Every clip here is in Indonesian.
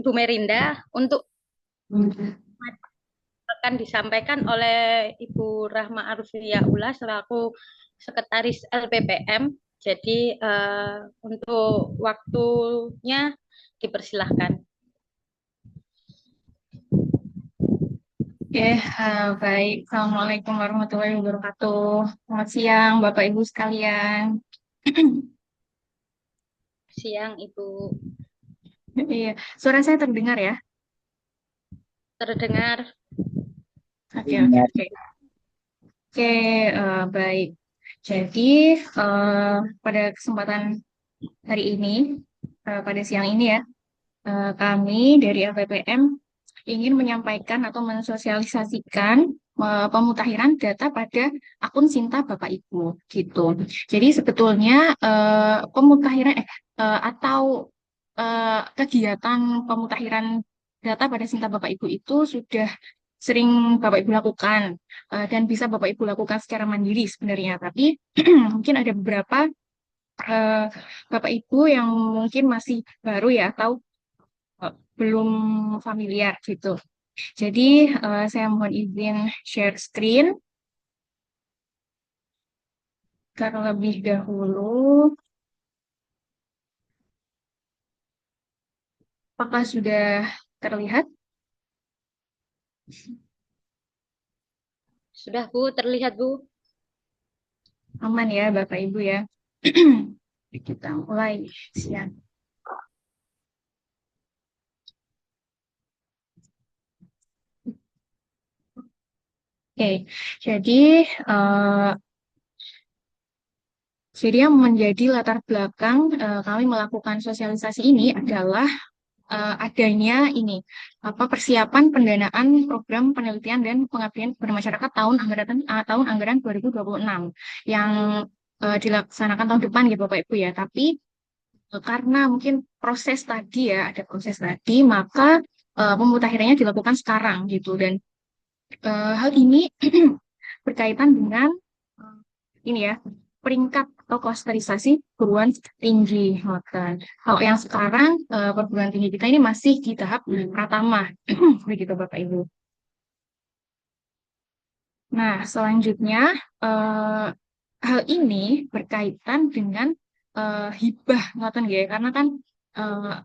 Ibu Merinda untuk akan disampaikan oleh Ibu Rahma Arifia Ula selaku Sekretaris LPPM. Jadi untuk waktunya dipersilahkan. Oke, baik. Assalamualaikum warahmatullahi wabarakatuh. Selamat siang, Bapak Ibu sekalian. Siang Ibu. Iya, suara saya terdengar ya? Terdengar. Oke, oke, oke. Oke, baik. Jadi, eh, pada kesempatan hari ini, pada siang ini ya, kami dari LPPM ingin menyampaikan atau mensosialisasikan pemutakhiran data pada akun Sinta Bapak Ibu gitu. Jadi sebetulnya pemutakhiran atau kegiatan pemutakhiran data pada Sinta Bapak Ibu itu sudah sering Bapak Ibu lakukan dan bisa Bapak Ibu lakukan secara mandiri sebenarnya. Tapi mungkin ada beberapa eh, Bapak Ibu yang mungkin masih baru ya atau belum familiar gitu. Jadi saya mohon izin share screen terlebih dahulu. Apakah sudah terlihat? Sudah Bu, terlihat Bu. Aman ya Bapak Ibu ya. Kita mulai siang. Oke, jadi eh, yang menjadi latar belakang kami melakukan sosialisasi ini adalah adanya ini apa persiapan pendanaan program penelitian dan pengabdian kepada masyarakat tahun anggaran 2026 yang dilaksanakan tahun depan gitu Bapak Ibu ya. Tapi karena mungkin proses tadi ya ada proses tadi maka pemutakhirannya dilakukan sekarang gitu dan hal ini berkaitan dengan eh, ini ya peringkat atau klasterisasi perguruan tinggi hotel. Kalau yang sekarang perguruan tinggi kita ini masih di tahap pratama, begitu Bapak Ibu. Nah, selanjutnya eh, hal ini berkaitan dengan hibah, ngoten nggih, karena kan eh,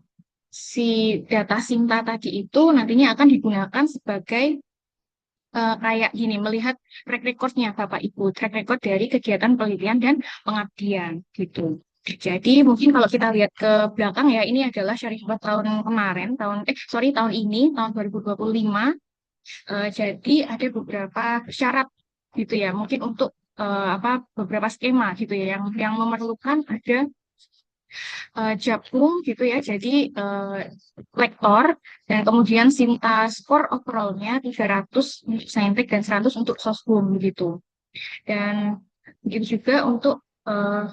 si data Sinta tadi itu nantinya akan digunakan sebagai kayak gini, melihat track recordnya Bapak Ibu, track record dari kegiatan penelitian dan pengabdian gitu. Jadi mungkin kalau kita lihat ke belakang ya, ini adalah syarifah tahun kemarin, tahun ini, tahun 2025. Jadi ada beberapa syarat gitu ya, mungkin untuk apa beberapa skema gitu ya, yang memerlukan ada Jakpro gitu ya. Jadi lektor dan kemudian Sinta skor overallnya 300 untuk saintek dan 100 untuk soshum gitu. Dan begitu juga untuk eh,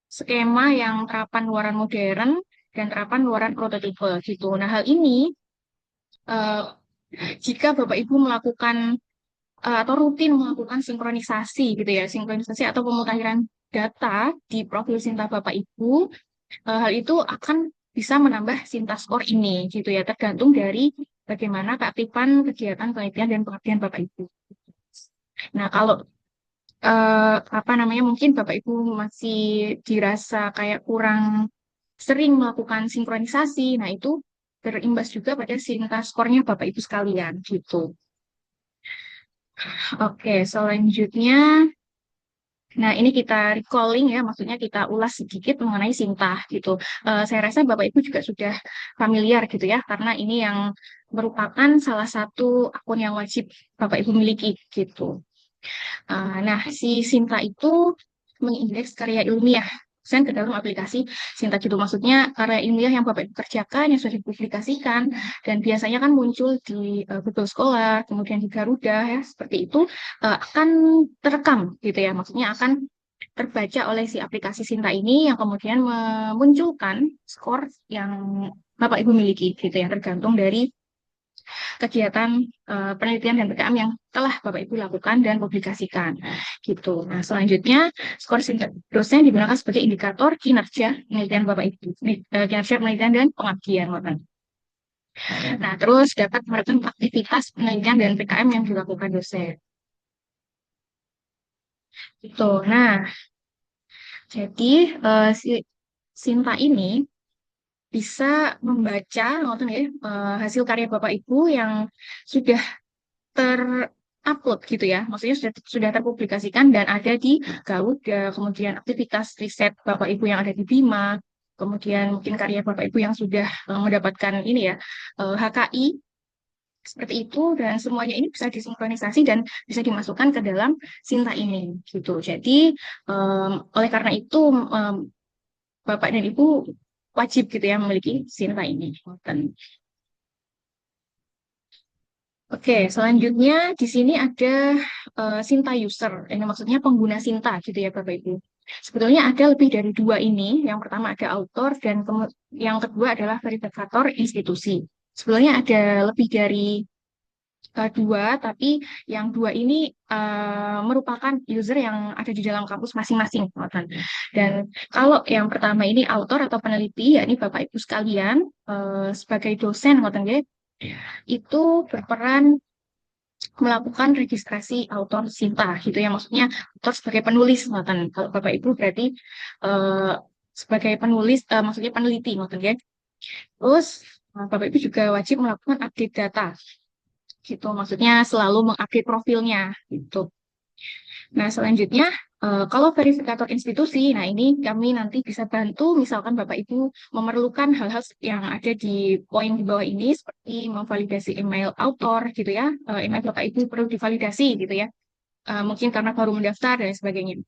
skema yang terapan luaran modern dan terapan luaran prototipe gitu. Nah, hal ini eh, jika Bapak Ibu melakukan atau rutin melakukan sinkronisasi gitu ya, sinkronisasi atau pemutakhiran data di profil Sinta Bapak Ibu, hal itu akan bisa menambah Sinta skor ini gitu ya, tergantung dari bagaimana keaktifan kegiatan penelitian dan pengabdian Bapak Ibu. Nah, kalau apa namanya mungkin Bapak Ibu masih dirasa kayak kurang sering melakukan sinkronisasi, nah itu berimbas juga pada Sinta skornya Bapak Ibu sekalian gitu. Oke, selanjutnya nah, ini kita recalling ya, maksudnya kita ulas sedikit mengenai Sintah gitu. Saya rasa Bapak Ibu juga sudah familiar gitu ya, karena ini yang merupakan salah satu akun yang wajib Bapak Ibu miliki gitu. Nah, si Sinta itu mengindeks karya ilmiah dosen ke dalam aplikasi Sinta gitu. Maksudnya karya ilmiah yang Bapak Ibu kerjakan, yang sudah dipublikasikan, dan biasanya kan muncul di Google Scholar, kemudian di Garuda ya, seperti itu akan terekam gitu ya. Maksudnya akan terbaca oleh si aplikasi Sinta ini yang kemudian memunculkan skor yang Bapak Ibu miliki gitu ya, tergantung dari kegiatan penelitian dan PKM yang telah Bapak Ibu lakukan dan publikasikan gitu. Nah, selanjutnya skor dosen digunakan sebagai indikator kinerja penelitian Bapak Ibu, kinerja penelitian dan pengabdian. Nah, terus dapat merekam aktivitas penelitian dan PKM yang dilakukan dosen. Gitu. Nah, jadi si Sinta ini bisa membaca ngoten ya, hasil karya Bapak Ibu yang sudah terupload gitu ya. Maksudnya sudah terpublikasikan dan ada di Garuda, kemudian aktivitas riset Bapak Ibu yang ada di Bima, kemudian mungkin karya Bapak Ibu yang sudah mendapatkan ini ya, HKI seperti itu, dan semuanya ini bisa disinkronisasi dan bisa dimasukkan ke dalam Sinta ini gitu. Jadi oleh karena itu Bapak dan Ibu wajib gitu ya memiliki Sinta ini. Oke, selanjutnya di sini ada Sinta user. Ini maksudnya pengguna Sinta gitu ya Bapak Ibu. Sebetulnya ada lebih dari dua ini. Yang pertama ada author dan yang kedua adalah verifikator institusi. Sebetulnya ada lebih dari dua, tapi yang dua ini merupakan user yang ada di dalam kampus masing-masing, teman. Dan kalau yang pertama ini author atau peneliti, yakni Bapak Ibu sekalian sebagai dosen, teman, itu berperan melakukan registrasi autor Sinta gitu ya, maksudnya autor sebagai penulis, teman. Kalau Bapak Ibu berarti eh, sebagai penulis, maksudnya peneliti, teman ya. Terus Bapak Ibu juga wajib melakukan update data gitu, maksudnya selalu mengupdate profilnya gitu. Nah, selanjutnya kalau verifikator institusi, nah ini kami nanti bisa bantu misalkan Bapak Ibu memerlukan hal-hal yang ada di poin di bawah ini seperti memvalidasi email autor gitu ya. Email Bapak Ibu perlu divalidasi gitu ya. Mungkin karena baru mendaftar dan sebagainya.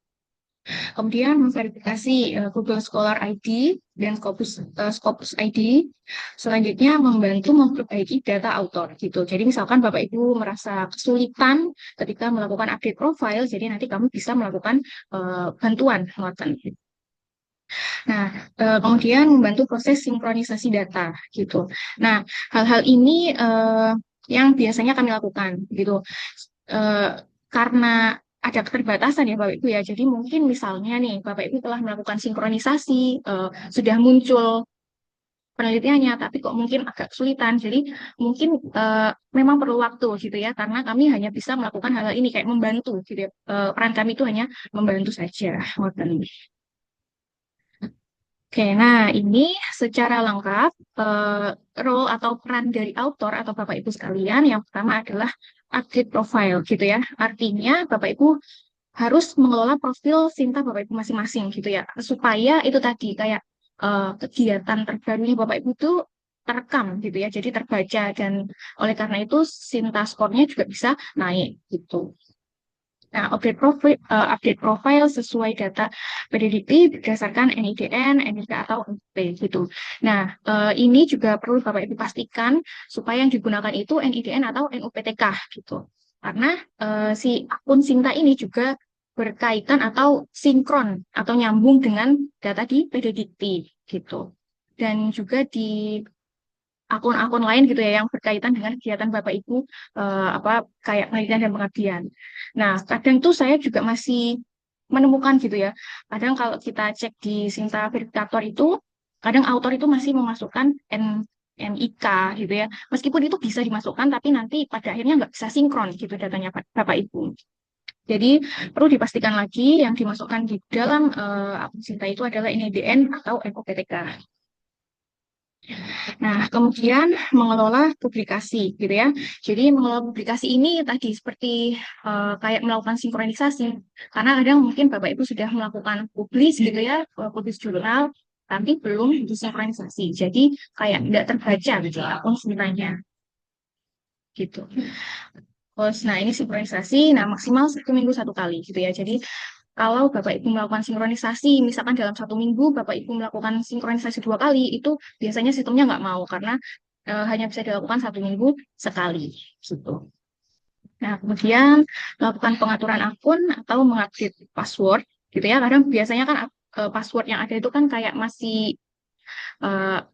Kemudian memverifikasi Google Scholar ID dan Scopus ID. Selanjutnya membantu memperbaiki data autor gitu. Jadi misalkan Bapak Ibu merasa kesulitan ketika melakukan update profile, jadi nanti kamu bisa melakukan bantuan muatan. Nah, kemudian membantu proses sinkronisasi data gitu. Nah, hal-hal ini yang biasanya kami lakukan gitu. Eh, karena ada keterbatasan ya Bapak Ibu ya. Jadi mungkin misalnya nih Bapak Ibu telah melakukan sinkronisasi, sudah muncul penelitiannya, tapi kok mungkin agak kesulitan. Jadi mungkin memang perlu waktu gitu ya, karena kami hanya bisa melakukan hal-hal ini kayak membantu gitu ya. Peran kami itu hanya membantu saja. Ngoten. Oke, nah ini secara lengkap role atau peran dari autor atau Bapak Ibu sekalian. Yang pertama adalah update profile gitu ya. Artinya Bapak Ibu harus mengelola profil Sinta Bapak Ibu masing-masing gitu ya. Supaya itu tadi kayak kegiatan terbarunya Bapak Ibu itu terekam gitu ya. Jadi terbaca dan oleh karena itu Sinta skornya juga bisa naik gitu. Nah, update profile sesuai data PDDP berdasarkan NIDN, NIK atau NIP gitu. Nah, ini juga perlu Bapak Ibu pastikan supaya yang digunakan itu NIDN atau NUPTK gitu. Karena si akun Sinta ini juga berkaitan atau sinkron atau nyambung dengan data di PDDikti gitu. Dan juga di akun-akun lain gitu ya yang berkaitan dengan kegiatan Bapak Ibu apa kayak penelitian dan pengabdian. Nah, kadang tuh saya juga masih menemukan gitu ya. Kadang kalau kita cek di Sinta Verifikator itu, kadang autor itu masih memasukkan NIK gitu ya. Meskipun itu bisa dimasukkan, tapi nanti pada akhirnya nggak bisa sinkron gitu datanya Bapak Ibu. Jadi perlu dipastikan lagi yang dimasukkan di dalam akun Sinta itu adalah NIDN atau NUPTK. Nah, kemudian mengelola publikasi gitu ya. Jadi mengelola publikasi ini tadi seperti kayak melakukan sinkronisasi. Karena kadang mungkin Bapak Ibu sudah melakukan publis gitu ya, publis jurnal, tapi belum disinkronisasi. Jadi kayak tidak terbaca gitu ya, akun sebenarnya gitu. Terus, nah ini sinkronisasi, nah maksimal 1 minggu 1 kali gitu ya. Jadi kalau Bapak Ibu melakukan sinkronisasi, misalkan dalam 1 minggu Bapak Ibu melakukan sinkronisasi 2 kali, itu biasanya sistemnya nggak mau karena hanya bisa dilakukan 1 minggu sekali gitu. Nah, kemudian melakukan pengaturan akun atau mengupdate password gitu ya. Kadang biasanya kan password yang ada itu kan kayak masih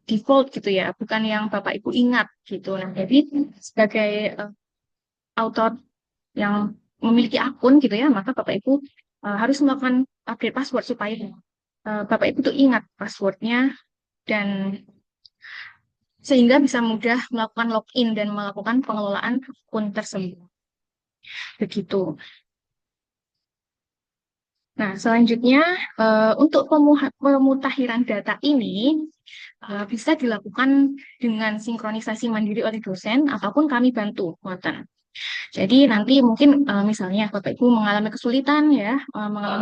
default gitu ya, bukan yang Bapak Ibu ingat gitu. Nah, jadi sebagai author yang memiliki akun gitu ya, maka Bapak Ibu harus melakukan update password supaya Bapak Ibu tuh ingat passwordnya dan sehingga bisa mudah melakukan login dan melakukan pengelolaan akun tersebut. Begitu. Nah, selanjutnya untuk pemutakhiran data ini bisa dilakukan dengan sinkronisasi mandiri oleh dosen ataupun kami bantu, Ngoten. Jadi nanti mungkin misalnya Bapak Ibu mengalami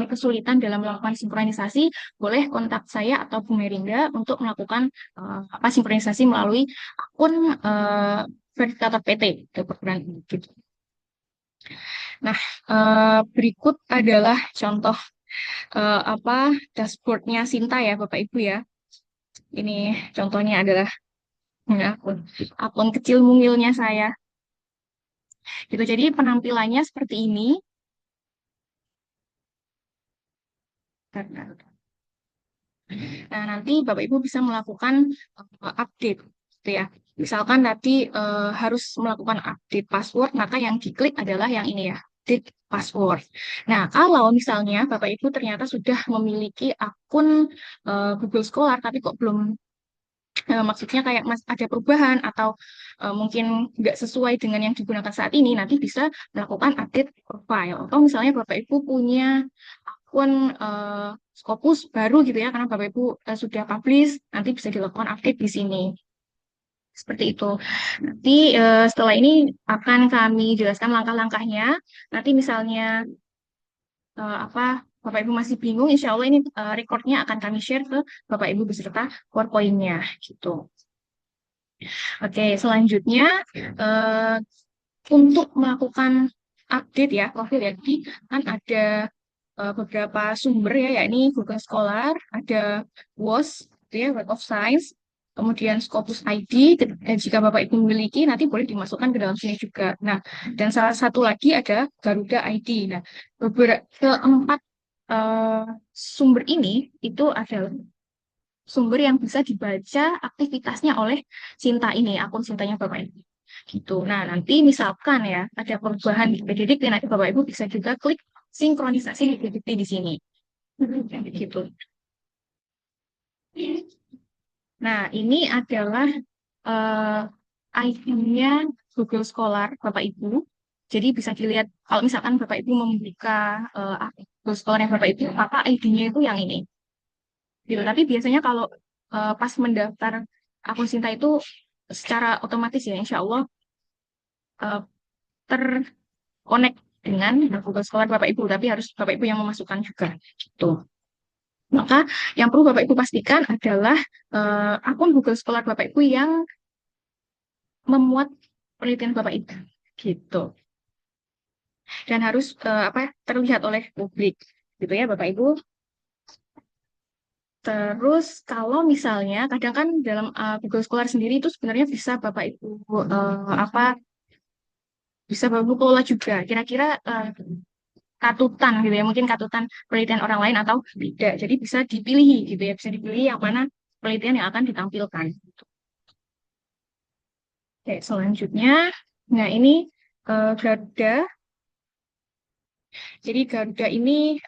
kesulitan dalam melakukan sinkronisasi, boleh kontak saya atau Bu Merinda untuk melakukan apa sinkronisasi melalui akun verifikator PT ke perguruan tinggi gitu. Nah, berikut adalah contoh apa dashboardnya Sinta ya Bapak Ibu ya. Ini contohnya adalah akun kecil mungilnya saya. Gitu. Jadi penampilannya seperti ini. Nah, nanti Bapak Ibu bisa melakukan update, gitu ya. Misalkan nanti harus melakukan update password, maka yang diklik adalah yang ini ya, update password. Nah, kalau misalnya Bapak Ibu ternyata sudah memiliki akun Google Scholar, tapi kok belum maksudnya kayak ada perubahan atau mungkin nggak sesuai dengan yang digunakan saat ini, nanti bisa melakukan update profile. Atau misalnya Bapak Ibu punya akun Scopus baru gitu ya, karena Bapak Ibu sudah publish, nanti bisa dilakukan update di sini. Seperti itu. Nanti setelah ini akan kami jelaskan langkah-langkahnya. Nanti misalnya apa Bapak Ibu masih bingung, insya Allah ini recordnya akan kami share ke Bapak Ibu beserta PowerPoint-nya gitu. Oke, selanjutnya eh, untuk melakukan update ya profil ya, jadi kan ada beberapa sumber ya, yakni Google Scholar, ada WOS, gitu ya, Web of Science, kemudian Scopus ID, jika Bapak Ibu memiliki nanti boleh dimasukkan ke dalam sini juga. Nah, dan salah satu lagi ada Garuda ID. Nah, beberapa keempat eh, sumber ini itu adalah sumber yang bisa dibaca aktivitasnya oleh Sinta ini, akun Sintanya Bapak Ibu. Gitu. Nah, nanti misalkan ya ada perubahan di PDDT, nanti Bapak Ibu bisa juga klik sinkronisasi di PDDT di sini. Gitu. Nah, ini adalah ID-nya Google Scholar Bapak Ibu. Jadi bisa dilihat kalau misalkan Bapak Ibu membuka Google Scholar yang Bapak Ibu, maka ID-nya itu yang ini. Gitu. Tapi biasanya kalau pas mendaftar akun Sinta itu secara otomatis ya, insya Allah uh, terkonek dengan Google Scholar Bapak Ibu, tapi harus Bapak Ibu yang memasukkan juga. Gitu. Maka yang perlu Bapak Ibu pastikan adalah akun Google Scholar Bapak Ibu yang memuat penelitian Bapak Ibu. Gitu. Dan harus apa terlihat oleh publik. Gitu ya Bapak Ibu. Terus kalau misalnya kadang kan dalam Google Scholar sendiri itu sebenarnya bisa Bapak Ibu apa bisa Bapak Ibu kelola juga. Kira-kira katutan gitu ya, mungkin katutan penelitian orang lain atau tidak. Jadi bisa dipilih gitu ya, bisa dipilih yang mana penelitian yang akan ditampilkan. Oke, selanjutnya, nah ini Garuda. Jadi Garuda ini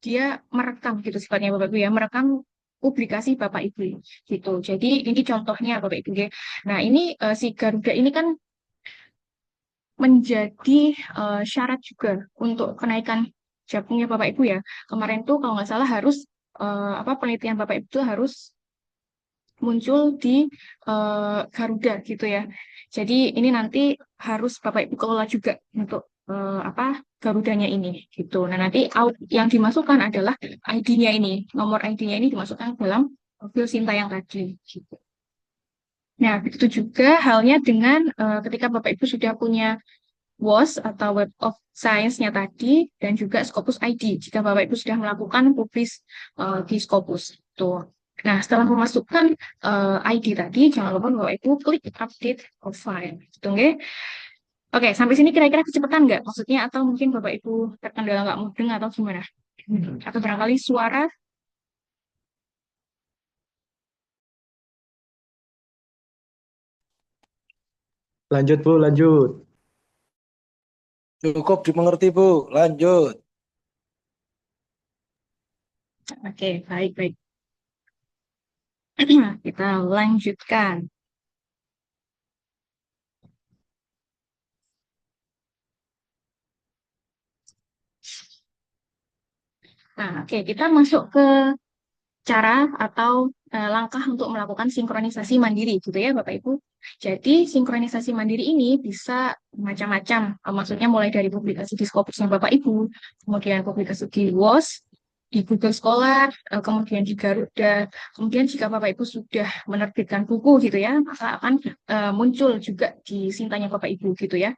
dia merekam gitu sifatnya Bapak Ibu ya, merekam publikasi Bapak Ibu gitu. Jadi ini contohnya Bapak Ibu ya. Nah ini si Garuda ini kan menjadi syarat juga untuk kenaikan jabungnya Bapak Ibu ya. Kemarin tuh kalau nggak salah harus apa penelitian Bapak Ibu tuh harus muncul di Garuda gitu ya. Jadi ini nanti harus Bapak Ibu kelola juga untuk apa Garudanya ini gitu. Nah nanti yang dimasukkan adalah ID-nya ini, nomor ID-nya ini dimasukkan dalam profil Sinta yang tadi. Gitu. Nah begitu juga halnya dengan ketika Bapak Ibu sudah punya WOS atau Web of Science-nya tadi dan juga Scopus ID jika Bapak Ibu sudah melakukan publis di Scopus. Tuh. Nah, setelah memasukkan ID tadi, jangan lupa Bapak Ibu klik update profile. Gitu, nggih? Oke, sampai sini kira-kira kecepatan nggak? Maksudnya atau mungkin Bapak Ibu terkendala nggak mudeng atau gimana? Atau barangkali suara? Lanjut Bu, lanjut. Cukup dimengerti Bu, lanjut. Oke, baik-baik. Kita lanjutkan. Nah, oke, kita masuk ke cara atau langkah untuk melakukan sinkronisasi mandiri gitu ya Bapak Ibu. Jadi sinkronisasi mandiri ini bisa macam-macam. Maksudnya mulai dari publikasi di Scopusnya Bapak Ibu, kemudian publikasi di WOS, di Google Scholar, kemudian di Garuda. Kemudian jika Bapak Ibu sudah menerbitkan buku gitu ya, maka akan muncul juga di Sintanya Bapak Ibu gitu ya.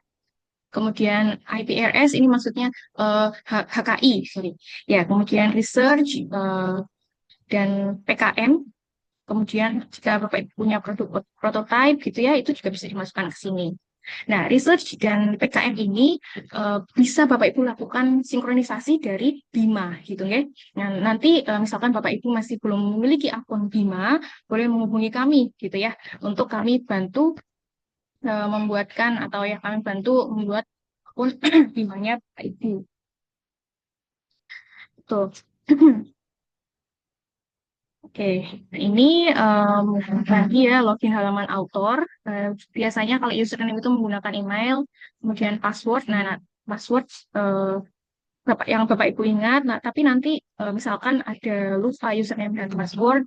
Kemudian IPRS ini maksudnya HKI, sorry. Ya, kemudian research, dan PKM. Kemudian jika Bapak Ibu punya produk prototype gitu ya, itu juga bisa dimasukkan ke sini. Nah, research dan PKM ini bisa Bapak Ibu lakukan sinkronisasi dari Bima gitu ya. Nah, nanti misalkan Bapak Ibu masih belum memiliki akun Bima, boleh menghubungi kami gitu ya, untuk kami bantu membuatkan atau ya kami bantu membuat akun Bimanya Bapak Ibu. Tuh. Oke, nah ini tadi ya login halaman author. Biasanya kalau username itu menggunakan email, kemudian password. Nah, password yang Bapak Ibu ingat. Nah, tapi nanti misalkan ada lupa username dan password,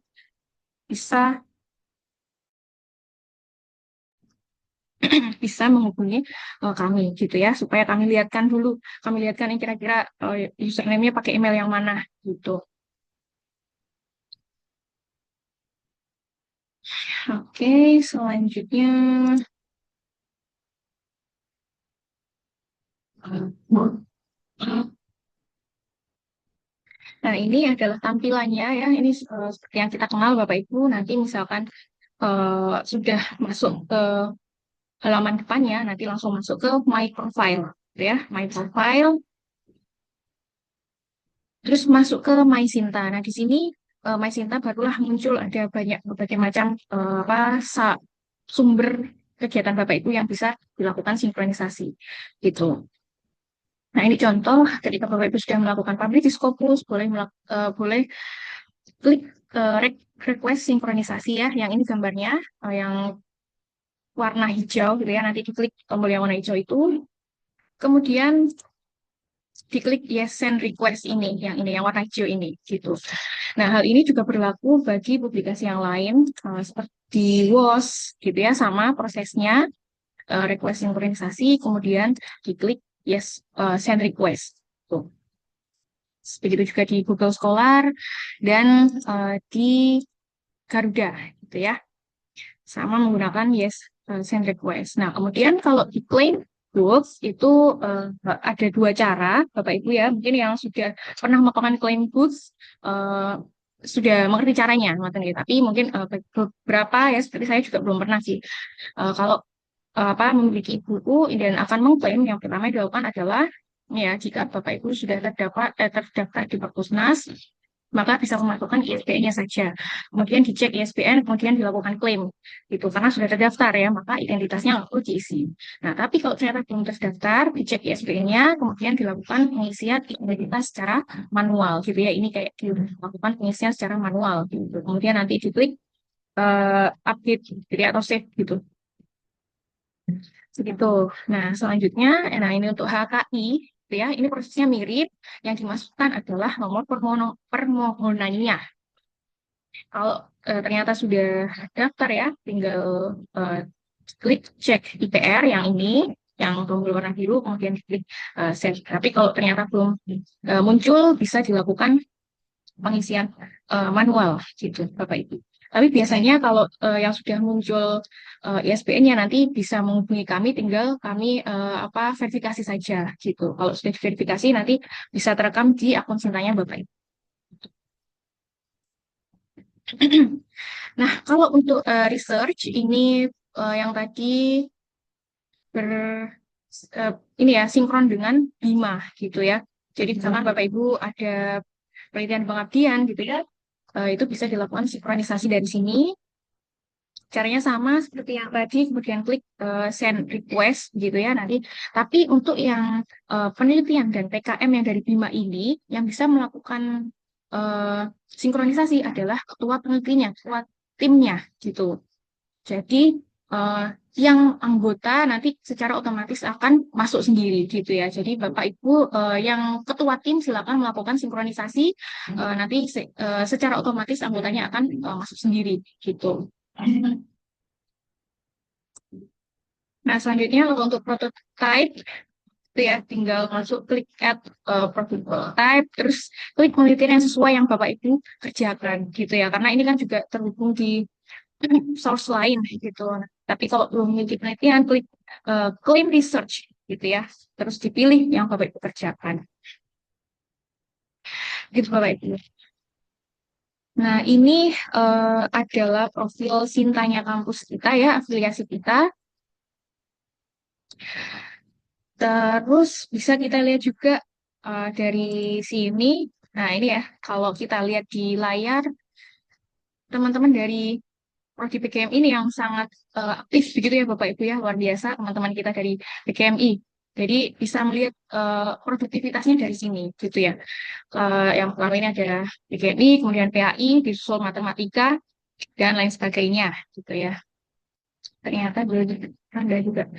bisa bisa menghubungi kami gitu ya, supaya kami lihatkan dulu, kami lihatkan yang kira-kira username-nya pakai email yang mana gitu. Oke, selanjutnya. Nah, ini adalah tampilannya ya. Ini seperti yang kita kenal Bapak Ibu. Nanti misalkan sudah masuk ke halaman depannya, nanti langsung masuk ke My Profile, gitu ya. My Profile, terus masuk ke My Sinta. Nah, di sini My Sinta barulah muncul ada banyak berbagai macam sumber kegiatan Bapak Ibu yang bisa dilakukan sinkronisasi, gitu. Nah, ini contoh ketika Bapak Ibu sudah melakukan publish di Scopus, boleh klik request sinkronisasi ya. Yang ini gambarnya yang warna hijau gitu ya. Nanti diklik tombol yang warna hijau itu. Kemudian diklik yes send request ini yang warna hijau ini gitu. Nah, hal ini juga berlaku bagi publikasi yang lain seperti WOS gitu ya, sama prosesnya request sinkronisasi kemudian diklik yes send request. Tuh. Begitu juga di Google Scholar dan di Garuda gitu ya. Sama menggunakan yes send request. Nah, kemudian kalau di claim books itu ada dua cara, Bapak Ibu ya. Mungkin yang sudah pernah melakukan claim books sudah mengerti caranya, tapi mungkin beberapa ya seperti saya juga belum pernah sih. Kalau memiliki buku dan akan mengklaim, yang pertama yang dilakukan adalah ya jika Bapak Ibu sudah terdaftar di Perpusnas, maka bisa memasukkan ISBN-nya saja. Kemudian dicek ISBN, kemudian dilakukan klaim. Gitu. Karena sudah terdaftar ya, maka identitasnya nggak perlu diisi. Nah, tapi kalau ternyata belum terdaftar, dicek ISBN-nya, kemudian dilakukan pengisian identitas secara manual. Gitu ya, ini kayak dilakukan pengisian secara manual. Gitu. Kemudian nanti diklik update gitu ya, atau save gitu. Begitu. Nah, selanjutnya, nah ini untuk HKI, gitu ya, ini prosesnya mirip. Yang dimasukkan adalah nomor permohonannya. Kalau ternyata sudah daftar ya, tinggal eh, klik cek IPR yang ini, yang tombol warna biru, kemudian klik save. Tapi kalau ternyata belum muncul, bisa dilakukan pengisian manual, gitu, Bapak Ibu. Tapi biasanya kalau yang sudah muncul ISBN-nya nanti bisa menghubungi kami, tinggal kami verifikasi saja, gitu. Kalau sudah diverifikasi nanti bisa terekam di akun Sintanya Bapak Ibu. Nah, kalau untuk research ini yang tadi ber ini ya sinkron dengan Bima gitu ya. Jadi misalkan Bapak Ibu ada penelitian pengabdian gitu ya, itu bisa dilakukan sinkronisasi dari sini. Caranya sama seperti yang tadi, kemudian klik send request gitu ya nanti. Tapi untuk yang penelitian dan PKM yang dari Bima ini, yang bisa melakukan sinkronisasi adalah ketua penelitinya, ketua timnya gitu. Jadi yang anggota nanti secara otomatis akan masuk sendiri gitu ya. Jadi Bapak Ibu yang ketua tim silakan melakukan sinkronisasi, nanti secara otomatis anggotanya akan masuk sendiri gitu. Nah, selanjutnya kalau untuk prototype itu ya tinggal masuk klik add prototype, terus klik penelitian yang sesuai yang Bapak Ibu kerjakan gitu ya. Karena ini kan juga terhubung di source lain gitu. Tapi kalau belum memiliki penelitian, klik claim research gitu ya. Terus dipilih yang Bapak Ibu kerjakan. Gitu Bapak Ibu. Nah, ini adalah profil Sintanya kampus kita ya, afiliasi kita. Terus bisa kita lihat juga dari sini. Nah, ini ya, kalau kita lihat di layar, teman-teman dari Prodi PKM ini yang sangat aktif begitu ya Bapak Ibu ya, luar biasa teman-teman kita dari PKMI. Jadi bisa melihat produktivitasnya dari sini gitu ya. Yang pertama ini ada PKMI, kemudian PAI, disusul matematika dan lain sebagainya gitu ya. Ternyata rendah juga.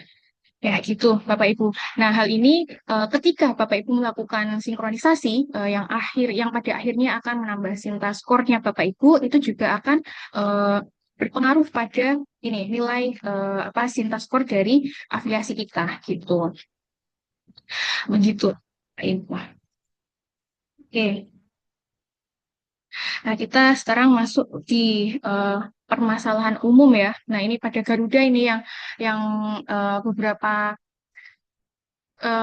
Ya gitu Bapak Ibu. Nah, hal ini ketika Bapak Ibu melakukan sinkronisasi yang pada akhirnya akan menambah sinta skornya Bapak Ibu itu juga akan eh, berpengaruh pada ini nilai apa sinta skor dari afiliasi kita gitu. Begitu. Bapak Ibu. Oke. Nah, kita sekarang masuk di permasalahan umum ya. Nah, ini pada Garuda ini yang beberapa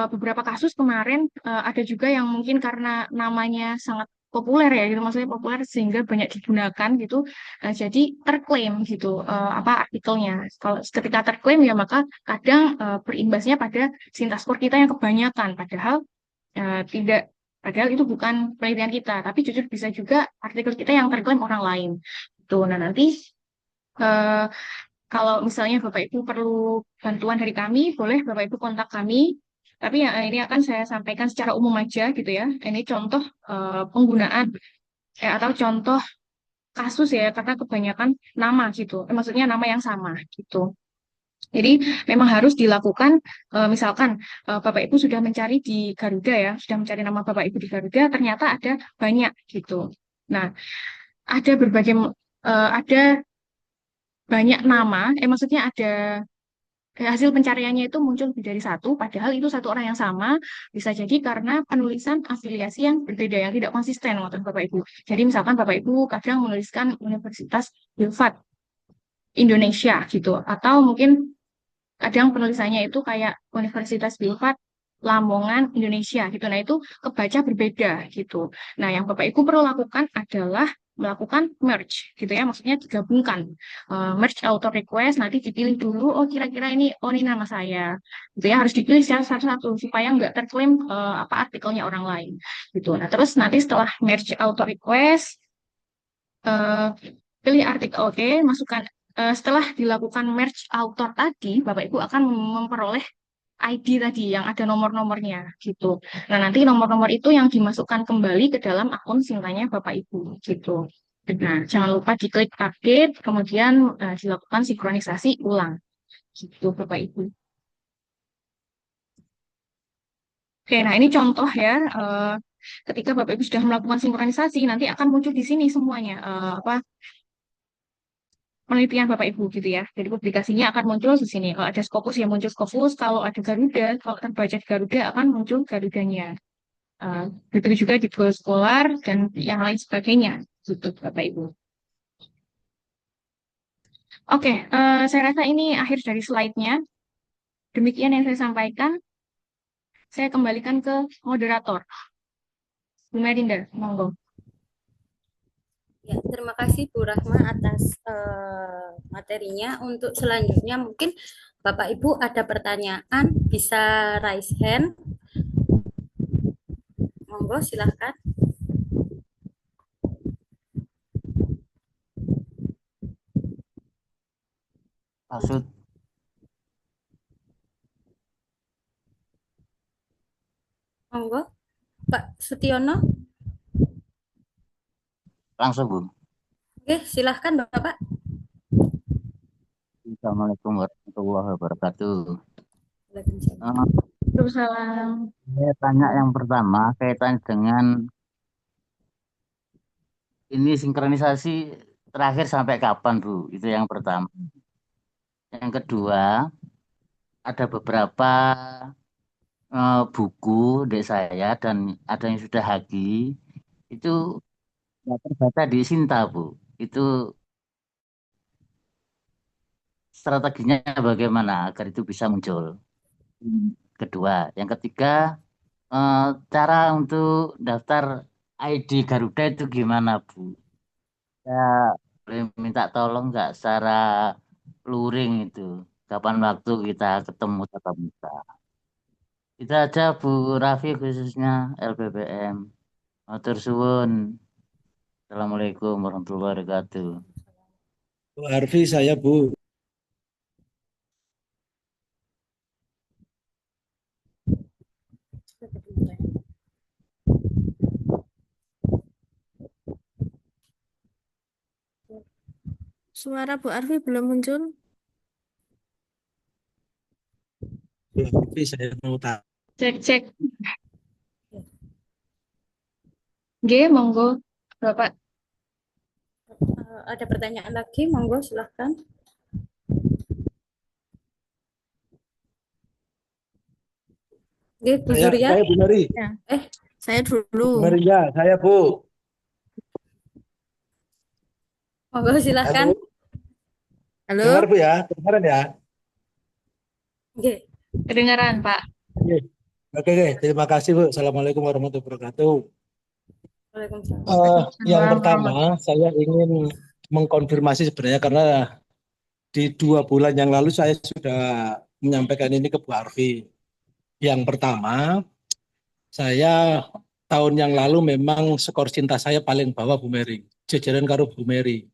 beberapa kasus kemarin ada juga yang mungkin karena namanya sangat populer ya gitu maksudnya populer sehingga banyak digunakan gitu. Jadi terklaim gitu apa artikelnya kalau ketika terklaim ya maka kadang berimbasnya pada sinta skor kita yang kebanyakan tidak padahal itu bukan penelitian kita tapi jujur bisa juga artikel kita yang terklaim orang lain gitu. Nah nanti eh, kalau misalnya Bapak Ibu perlu bantuan dari kami, boleh Bapak Ibu kontak kami. Tapi ya ini akan saya sampaikan secara umum aja gitu ya. Ini contoh penggunaan atau contoh kasus ya karena kebanyakan nama gitu. Maksudnya nama yang sama gitu. Jadi memang harus dilakukan misalkan Bapak Ibu sudah mencari di Garuda ya, sudah mencari nama Bapak Ibu di Garuda, ternyata ada banyak gitu. Nah, ada berbagai ada banyak nama, maksudnya ada hasil pencariannya itu muncul lebih dari satu, padahal itu satu orang yang sama, bisa jadi karena penulisan afiliasi yang berbeda, yang tidak konsisten, ngoten Bapak Ibu. Jadi misalkan Bapak Ibu kadang menuliskan Universitas Bilfat Indonesia gitu, atau mungkin kadang penulisannya itu kayak Universitas Bilfat Lamongan Indonesia gitu. Nah, itu kebaca berbeda gitu. Nah, yang Bapak Ibu perlu lakukan adalah melakukan merge gitu ya, maksudnya digabungkan. Merge auto request nanti dipilih dulu oh kira-kira ini nama saya. Gitu ya, harus dipilih secara satu-satu supaya nggak terklaim apa artikelnya orang lain gitu. Nah, terus nanti setelah merge auto request eh, pilih artikel oke, masukkan setelah dilakukan merge author tadi, Bapak Ibu akan memperoleh ID tadi yang ada nomor-nomornya gitu. Nah, nanti nomor-nomor itu yang dimasukkan kembali ke dalam akun sintanya Bapak Ibu gitu. Nah, jangan lupa diklik update, kemudian dilakukan sinkronisasi ulang gitu Bapak Ibu. Oke, nah ini contoh ya. Ketika Bapak Ibu sudah melakukan sinkronisasi, nanti akan muncul di sini semuanya. Apa penelitian Bapak Ibu gitu ya. Jadi publikasinya akan muncul di sini. Kalau ada Scopus ya muncul Scopus, kalau ada Garuda, kalau terbaca di Garuda akan muncul Garudanya. Uh, Begitu juga di Go Scholar dan yang lain sebagainya. Gitu Bapak Ibu. Oke, saya rasa ini akhir dari slide-nya. Demikian yang saya sampaikan. Saya kembalikan ke moderator. Bu Merinda, monggo. Ya, terima kasih Bu Rahma atas materinya. Untuk selanjutnya mungkin Bapak Ibu ada pertanyaan bisa raise hand. Monggo silahkan. Maksud Monggo Pak Sutiono. langsung Bu. Oke, silahkan Bapak. Assalamualaikum warahmatullahi wabarakatuh. Waalaikumsalam. Eh, Waalaikumsalam. saya tanya yang pertama kaitan dengan ini sinkronisasi terakhir sampai kapan, Bu? Itu yang pertama. Yang kedua, ada beberapa buku dari saya dan ada yang sudah haki itu nggak terbaca di Sinta, Bu. Itu strateginya bagaimana agar itu bisa muncul? Kedua, yang ketiga, eh, cara untuk daftar ID Garuda itu gimana, Bu? Saya boleh minta tolong nggak secara luring itu. Kapan waktu kita ketemu tatap muka? Itu aja Bu Raffi khususnya LPPM. Matur suwun. Assalamualaikum warahmatullahi wabarakatuh. Bu Arfi saya Bu. Suara Bu Arfi belum muncul. Bu Arfi saya mau tanya. Cek, cek. G, monggo, Bapak. Ada pertanyaan lagi, monggo silahkan. Oke, Bu Surya. Saya Bu Mary. Saya Bu dulu. Mary ya, saya Bu. Monggo silahkan. Halo, Halo. dengar Bu ya, kedengaran ya. Oke. Kedengaran, Pak. Oke, terima kasih Bu. Assalamualaikum warahmatullahi wabarakatuh. Waalaikumsalam. Yang Waalaikumsalam. pertama, saya ingin mengkonfirmasi sebenarnya karena di 2 bulan yang lalu saya sudah menyampaikan ini ke Bu Arfi. Yang pertama, saya tahun yang lalu memang skor cinta saya paling bawah Bu Mary, jajaran karo Bu Mary.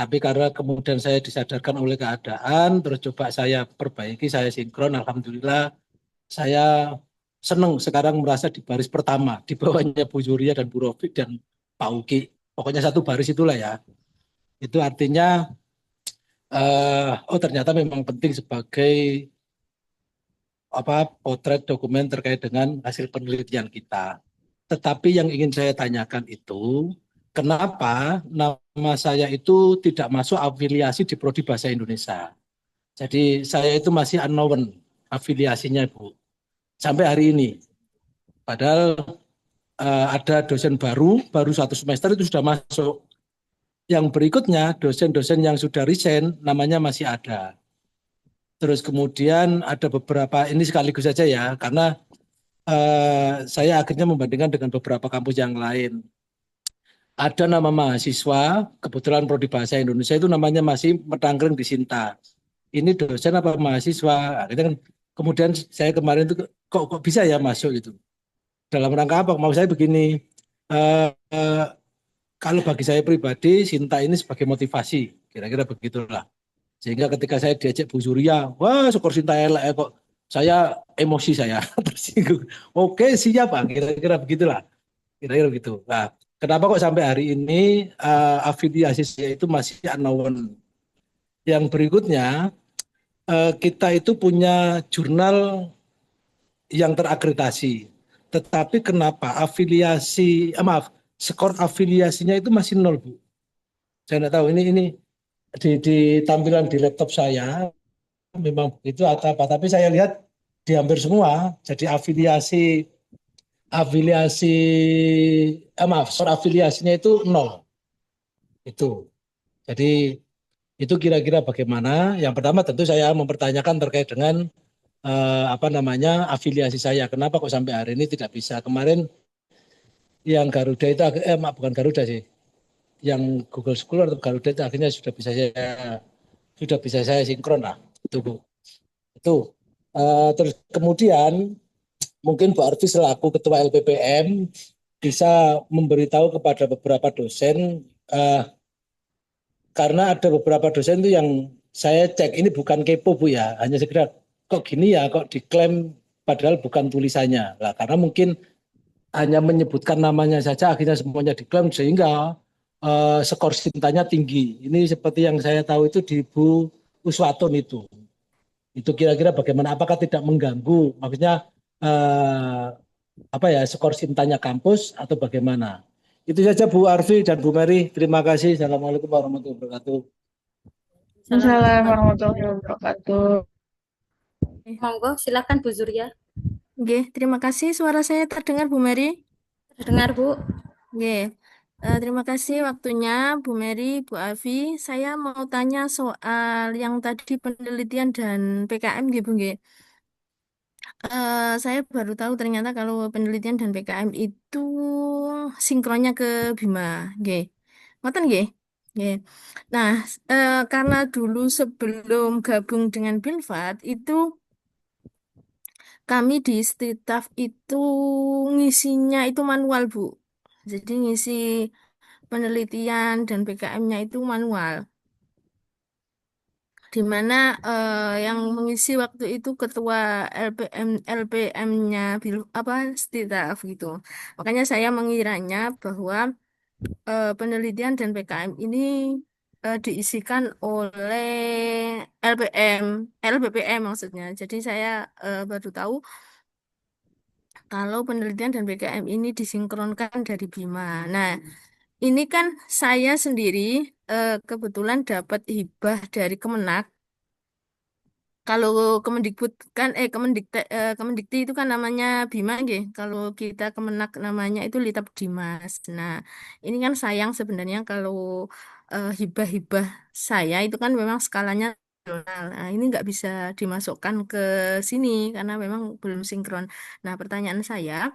Tapi karena kemudian saya disadarkan oleh keadaan, terus coba saya perbaiki, saya sinkron, alhamdulillah saya senang sekarang merasa di baris pertama, di bawahnya Bu Yuria dan Bu Rofiq dan Pak Uki. Pokoknya satu baris itulah ya. Itu artinya, ternyata memang penting sebagai potret dokumen terkait dengan hasil penelitian kita. Tetapi yang ingin saya tanyakan itu, kenapa nama saya itu tidak masuk afiliasi di Prodi Bahasa Indonesia? Jadi saya itu masih unknown afiliasinya, Bu. Sampai hari ini. Padahal ada dosen baru 1 semester itu sudah masuk. Yang berikutnya dosen-dosen yang sudah resign namanya masih ada. Terus kemudian ada beberapa, ini sekaligus saja ya, karena saya akhirnya membandingkan dengan beberapa kampus yang lain. Ada nama mahasiswa, kebetulan Prodi Bahasa Indonesia itu namanya masih Metanggreng di Sinta. Ini dosen apa mahasiswa? Akhirnya kan, kemudian saya kemarin itu kok bisa ya masuk gitu. Dalam rangka apa? Mau saya begini, eh, eh, kalau bagi saya pribadi, Sinta ini sebagai motivasi, kira-kira begitulah. Sehingga ketika saya diajak Bu Surya, wah skor Sinta elek kok, saya emosi saya tersinggung. Oke siap Bang, kira-kira begitulah. Kira-kira begitu. Nah, kenapa kok sampai hari ini afiliasi saya itu masih unknown? Yang berikutnya, kita itu punya jurnal yang terakreditasi. Tetapi kenapa skor afiliasinya itu masih nol, Bu? Saya tidak tahu ini di tampilan di laptop saya memang begitu atau apa, tapi saya lihat di hampir semua jadi afiliasi skor afiliasinya itu nol. Itu. Jadi itu kira-kira bagaimana? Yang pertama tentu saya mempertanyakan terkait dengan afiliasi saya. Kenapa kok sampai hari ini tidak bisa? Kemarin yang Garuda itu bukan Garuda sih. Yang Google Scholar atau Garuda itu akhirnya sudah bisa saya sinkron lah. Itu Bu. Itu. Terus kemudian mungkin Bu Arfi selaku Ketua LPPM bisa memberitahu kepada beberapa dosen, karena ada beberapa dosen itu yang saya cek, ini bukan kepo Bu ya, hanya sekedar kok gini ya, kok diklaim padahal bukan tulisannya. Lah karena mungkin hanya menyebutkan namanya saja akhirnya semuanya diklaim sehingga skor Sintanya tinggi. Ini seperti yang saya tahu itu di Bu uswaton itu. Itu kira-kira bagaimana? Apakah tidak mengganggu? Maksudnya apa ya, skor Sintanya kampus atau bagaimana? Itu saja Bu Arfi dan Bu Mary. Terima kasih. Assalamualaikum warahmatullahi wabarakatuh. Assalamualaikum Assalamualaikum warahmatullahi warahmatullahi wabarakatuh. Eh, wabarakatuh. Monggo, silakan Bu Zuria. Oke, terima kasih. Suara saya terdengar, Bu Mary. Dengar Bu. Oke, terima kasih waktunya, Bu Mary, Bu Avi. Saya mau tanya soal yang tadi penelitian dan PKM, gitu, Bu. Nggih. Saya baru tahu ternyata kalau penelitian dan PKM itu sinkronnya ke Bima. Nggih. Ngoten nggih? Nggih. Nah, karena dulu sebelum gabung dengan Bilfat itu kami di Stitaf itu ngisinya itu manual, Bu. Jadi ngisi penelitian dan PKM-nya itu manual. Di mana yang mengisi waktu itu ketua LPM-nya apa Stitaf gitu. Makanya saya mengiranya bahwa penelitian dan PKM ini diisikan oleh LPM, LBPM maksudnya. Jadi saya baru tahu kalau penelitian dan PKM ini disinkronkan dari Bima. Nah, ini kan saya sendiri kebetulan dapat hibah dari Kemenak. Kalau Kemendikbud kan Kemendikti itu kan namanya Bima nggih. Kalau kita Kemenak namanya itu Litab Dimas. Nah, ini kan sayang sebenarnya kalau hibah-hibah saya itu kan memang skalanya nasional. Nah, ini nggak bisa dimasukkan ke sini karena memang belum sinkron. Nah, pertanyaan saya,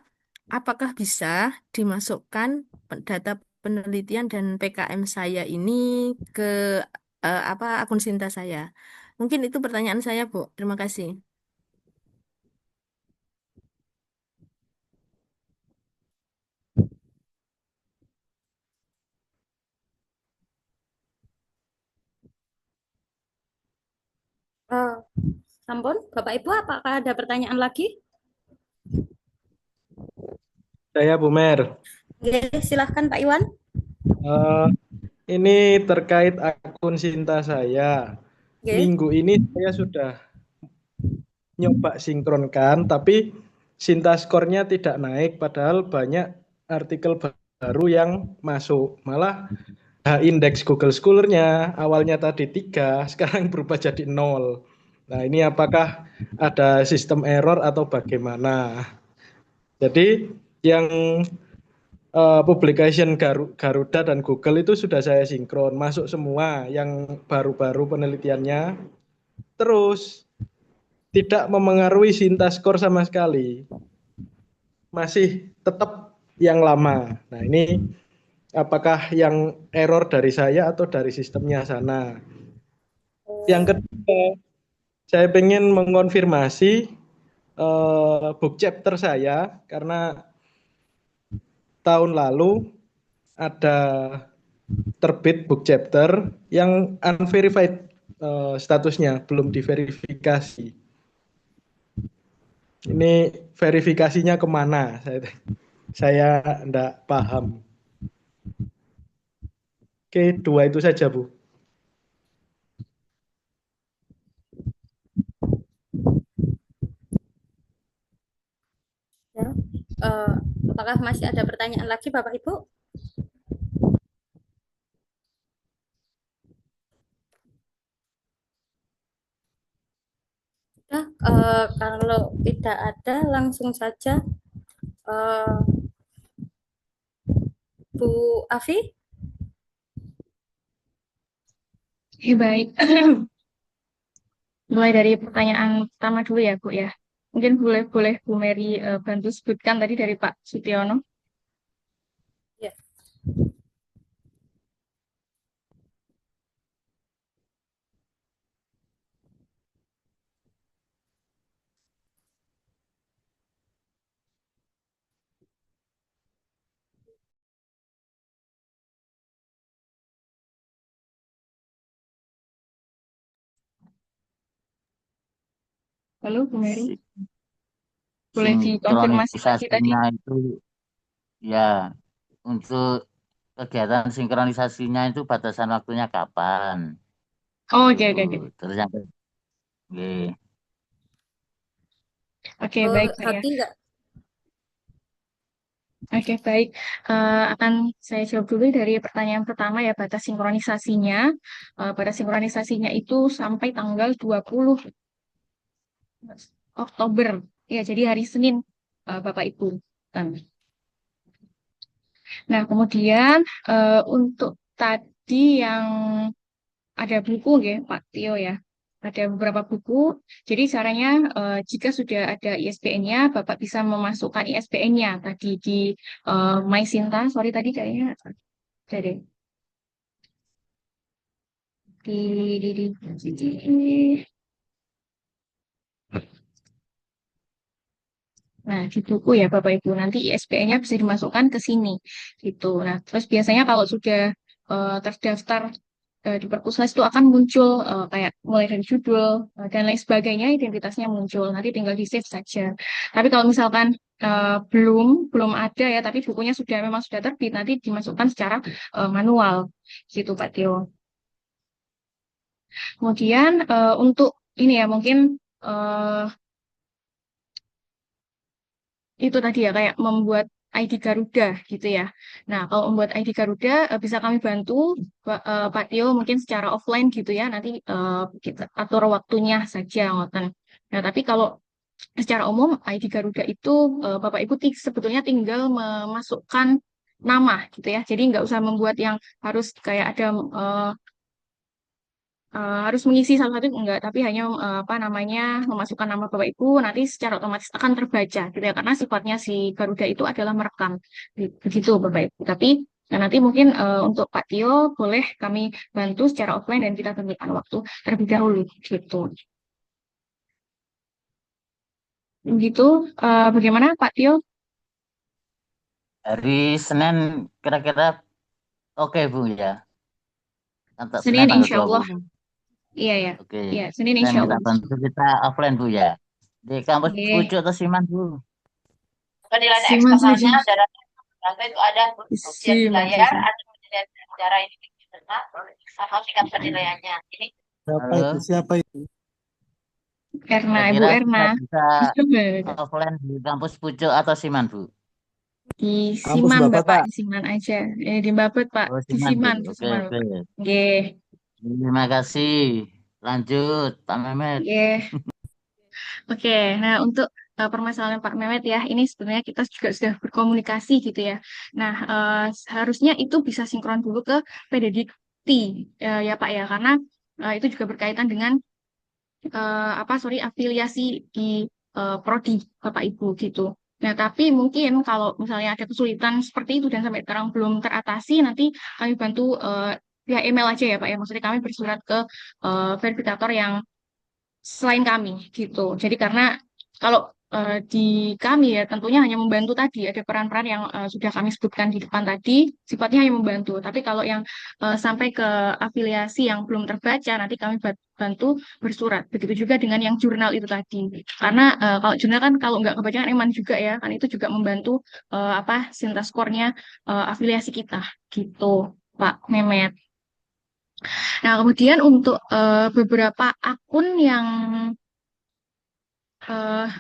apakah bisa dimasukkan data penelitian dan PKM saya ini ke apa akun Sinta saya? Mungkin itu pertanyaan saya, Bu. Terima kasih. Eh, Sampun, Bapak Ibu, apakah ada pertanyaan lagi? Saya Bu Mer. Oke, silahkan Pak Iwan. Eh, ini terkait akun Sinta saya. Oke. Minggu ini saya sudah nyoba sinkronkan, tapi Sinta skornya tidak naik, padahal banyak artikel baru yang masuk. Malah indeks Google Scholar-nya awalnya tadi 3, sekarang berubah jadi 0. Nah, ini apakah ada sistem error atau bagaimana? Jadi yang publication Garuda dan Google itu sudah saya sinkron, masuk semua yang baru-baru penelitiannya. Terus tidak memengaruhi Sinta skor sama sekali, masih tetap yang lama. Nah, ini apakah yang error dari saya atau dari sistemnya sana? Yang kedua, saya ingin mengonfirmasi book chapter saya karena tahun lalu ada terbit book chapter yang unverified, statusnya belum diverifikasi. Ini verifikasinya kemana? Saya enggak paham. Oke, dua itu saja, Bu. Ya. Apakah masih ada pertanyaan lagi, Bapak Ibu? Nah, kalau tidak ada, langsung saja eh, Bu Afi. Baik. Mulai dari pertanyaan pertama dulu ya, Bu ya. Mungkin boleh Bu Mary bantu sebutkan tadi dari Pak Sutiono. Ya. Halo Bu Mary, boleh dikonfirmasi lagi tadi? Sinkronisasinya itu ya, untuk kegiatan sinkronisasinya itu batasan waktunya kapan? Oh, Tuh, oke, oke, oke. terus yang oke. Oke, baik, Pak ya. Haki nggak? Oke, baik. Akan saya jawab dulu dari pertanyaan pertama ya, batas sinkronisasinya. Batas sinkronisasinya itu sampai tanggal 20 Oktober. Ya, jadi hari Senin, Bapak Ibu. Kan. Nah, kemudian untuk tadi yang ada buku ya, Pak Tio ya. Ada beberapa buku. Jadi caranya jika sudah ada ISBN-nya, Bapak bisa memasukkan ISBN-nya tadi di My Sinta. Sorry tadi kayaknya ada deh. Di. Nah, di buku ya Bapak Ibu, nanti ISBN-nya bisa dimasukkan ke sini gitu. Nah, terus biasanya kalau sudah terdaftar di perpusnas itu akan muncul kayak mulai dari judul dan lain sebagainya, identitasnya muncul. Nanti tinggal di save saja. Tapi kalau misalkan belum ada ya, tapi bukunya memang sudah terbit, nanti dimasukkan secara manual gitu Pak Tio. Kemudian untuk ini ya mungkin eh, itu tadi ya kayak membuat ID Garuda gitu ya. Nah, kalau membuat ID Garuda bisa kami bantu Pak Tio mungkin secara offline gitu ya. Nanti kita atur waktunya saja ngoten. Nah, tapi kalau secara umum ID Garuda itu Bapak Ibu sebetulnya tinggal memasukkan nama gitu ya. Jadi nggak usah membuat yang harus kayak ada harus mengisi satu-satu enggak, tapi hanya apa namanya memasukkan nama Bapak Ibu nanti secara otomatis akan terbaca gitu ya karena sifatnya si Garuda itu adalah merekam begitu Bapak Ibu. Tapi nanti mungkin untuk Pak Tio boleh kami bantu secara offline dan kita tentukan waktu terlebih dahulu gitu. Begitu bagaimana Pak Tio? Hari Senin kira-kira oke Bu ya. Untuk Senin Senin tanggal insya Allah. 20. Iya ya. Oke. Iya, Senin Dan insya minta Allah. bantu kita offline Bu ya. Di kampus Oke. Pucuk atau Siman Bu? Penilaian Siman saja. eksternalnya dalam rangka itu ada ujian Siman wilayah, saja. ada penilaian secara ini internal, atau tingkat penilaiannya. Ini Siapa itu? Halo. Siapa itu? Erna, Ibu Kira-kira Erna. kita bisa offline di kampus Pucuk atau Siman Bu? Di Kampus Siman, Bapak, Bapak, Pak. di Siman aja. Di Babet, Pak. Oh Di Siman Bu. Siman, di Oke Siman, oke. Bapak. Nggih, Terima kasih. Lanjut Pak Mehmet. nggih. Oke, nah untuk permasalahan Pak Mehmet ya, ini sebenarnya kita juga sudah berkomunikasi gitu ya. Nah, seharusnya itu bisa sinkron dulu ke Pededikti ya Pak ya, karena itu juga berkaitan dengan afiliasi di prodi Bapak Ibu gitu. Nah, tapi mungkin kalau misalnya ada kesulitan seperti itu dan sampai sekarang belum teratasi, nanti kami bantu via email aja ya Pak ya. Maksudnya kami bersurat ke verifikator yang selain kami gitu. Jadi karena kalau di kami ya tentunya hanya membantu tadi ada peran-peran yang sudah kami sebutkan di depan tadi sifatnya hanya membantu. Tapi kalau yang sampai ke afiliasi yang belum terbaca nanti kami bantu bersurat. Begitu juga dengan yang jurnal itu tadi. Karena kalau jurnal kan kalau nggak kebaca kan eman juga ya kan itu juga membantu Sinta skornya afiliasi kita gitu Pak Memet. Nah, kemudian untuk beberapa akun yang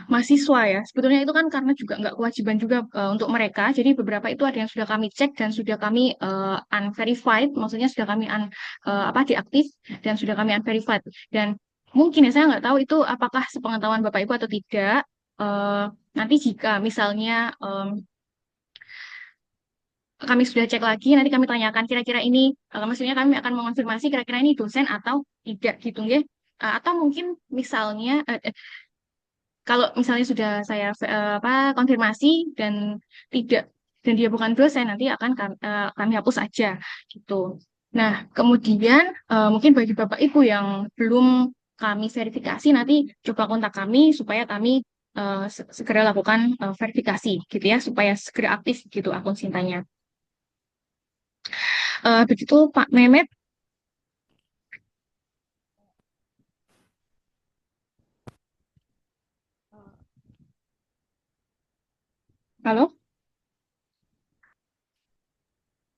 mahasiswa ya, sebetulnya itu kan karena juga nggak kewajiban juga untuk mereka. Jadi beberapa itu ada yang sudah kami cek dan sudah kami unverified, maksudnya sudah kami diaktif dan sudah kami unverified. Dan mungkin ya saya nggak tahu itu apakah sepengetahuan Bapak Ibu atau tidak. Eh, Nanti jika misalnya kami sudah cek lagi, nanti kami tanyakan kira-kira ini, maksudnya kami akan mengonfirmasi kira-kira ini dosen atau tidak gitu ya. Atau mungkin misalnya kalau misalnya sudah saya konfirmasi dan tidak dan dia bukan dosen nanti akan kami hapus aja gitu. Nah, kemudian mungkin bagi Bapak Ibu yang belum kami verifikasi nanti coba kontak kami supaya kami segera lakukan verifikasi gitu ya supaya segera aktif gitu akun Sintanya. Begitu Pak Mehmet. Halo?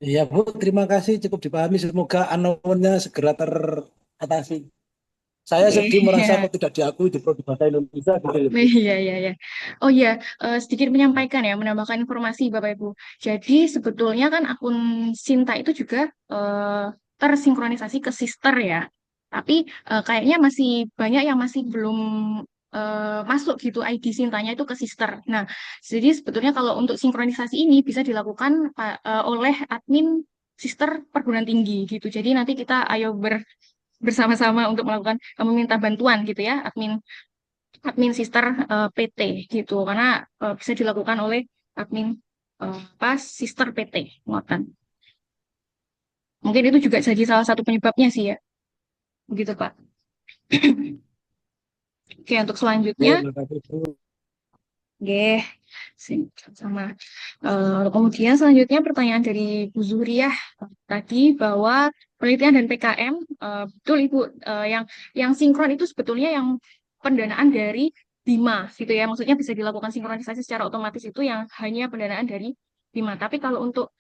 Iya, Bu. Terima kasih. Cukup dipahami. Semoga anonnya segera atasi. Saya sedih merasa Iya. kok tidak diakui di prodi bahasa Indonesia gitu ya, Bu. Iya, iya, iya. Oh iya, sedikit menyampaikan ya, menambahkan informasi Bapak Ibu. Jadi sebetulnya kan akun Sinta itu juga tersinkronisasi ke Sister ya. Tapi kayaknya masih banyak yang masih belum masuk gitu ID Sintanya itu ke Sister. Nah, jadi sebetulnya kalau untuk sinkronisasi ini bisa dilakukan oleh admin Sister perguruan tinggi gitu. Jadi nanti kita ayo bersama-sama untuk melakukan meminta bantuan gitu ya, admin sister PT gitu karena bisa dilakukan oleh admin pas sister PT ngoten. Mungkin itu juga jadi salah satu penyebabnya sih ya. Begitu Pak. Oke, untuk Oke, selanjutnya, terima kasih, Bu. oke, sama. Kemudian selanjutnya pertanyaan dari Bu Zuriyah tadi bahwa penelitian dan PKM betul Ibu yang sinkron itu sebetulnya yang pendanaan dari Bima gitu ya. Maksudnya bisa dilakukan sinkronisasi secara otomatis itu yang hanya pendanaan dari Bima. Tapi kalau untuk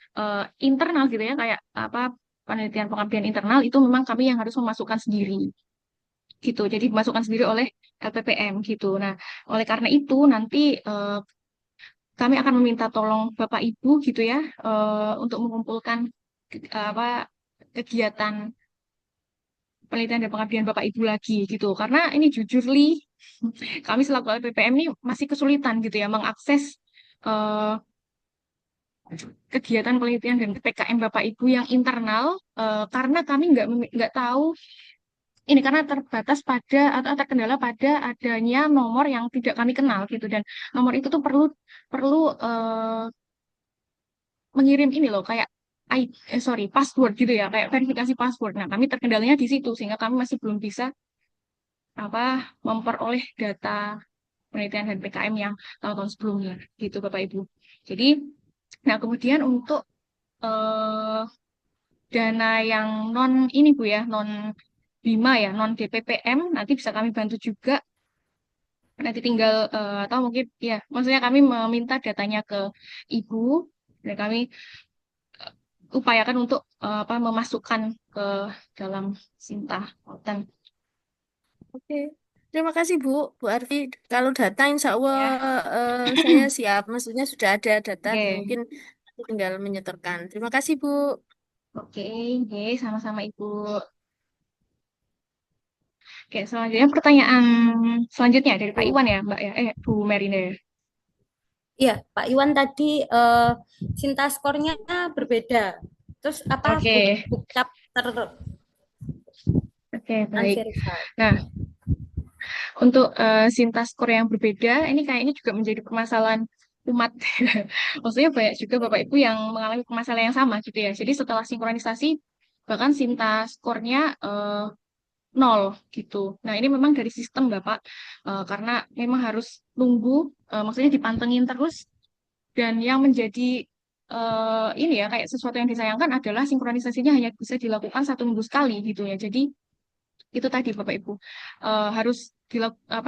internal gitu ya kayak apa penelitian pengabdian internal itu memang kami yang harus memasukkan sendiri gitu. Jadi dimasukkan sendiri oleh LPPM gitu. Nah, oleh karena itu nanti kami akan meminta tolong Bapak Ibu gitu ya untuk mengumpulkan apa kegiatan penelitian dan pengabdian Bapak Ibu lagi gitu. Karena ini jujur Li, kami selaku LPPM ini masih kesulitan gitu ya mengakses eh, kegiatan penelitian dan PKM Bapak Ibu yang internal karena kami nggak tahu ini karena terbatas pada atau terkendala pada adanya nomor yang tidak kami kenal gitu dan nomor itu tuh perlu perlu mengirim ini loh kayak password gitu ya kayak verifikasi password. Nah kami terkendalanya di situ sehingga kami masih belum bisa apa memperoleh data penelitian dan PKM yang tahun-tahun sebelumnya gitu Bapak Ibu. Jadi nah kemudian untuk eh, dana yang non ini Bu ya non Bima ya non DPPM nanti bisa kami bantu juga nanti tinggal atau mungkin ya maksudnya kami meminta datanya ke Ibu dan kami upayakan untuk apa memasukkan ke dalam Sinta Hoten. Oke. Terima kasih Bu. Bu Arti, kalau data insya Allah Ya. saya siap. Maksudnya sudah ada data, Oke. mungkin tinggal menyetorkan. Terima kasih Bu. Oke, oke, sama-sama Ibu. Oke, selanjutnya pertanyaan selanjutnya dari Pak Bu. Iwan ya, Mbak ya. Bu Merina ya. Iya, Pak Iwan tadi Sinta skornya berbeda. Terus apa Oke, book chapter oke, baik. unverified? Nah, untuk Sinta skor yang berbeda, ini kayaknya juga menjadi permasalahan umat. Maksudnya banyak juga Bapak Ibu yang mengalami permasalahan yang sama gitu ya. Jadi setelah sinkronisasi, bahkan Sinta skornya nol gitu. Nah, ini memang dari sistem Bapak, karena memang harus nunggu, maksudnya dipantengin terus dan yang menjadi ini ya kayak sesuatu yang disayangkan adalah sinkronisasinya hanya bisa dilakukan 1 minggu sekali gitu ya. Jadi itu tadi Bapak Ibu harus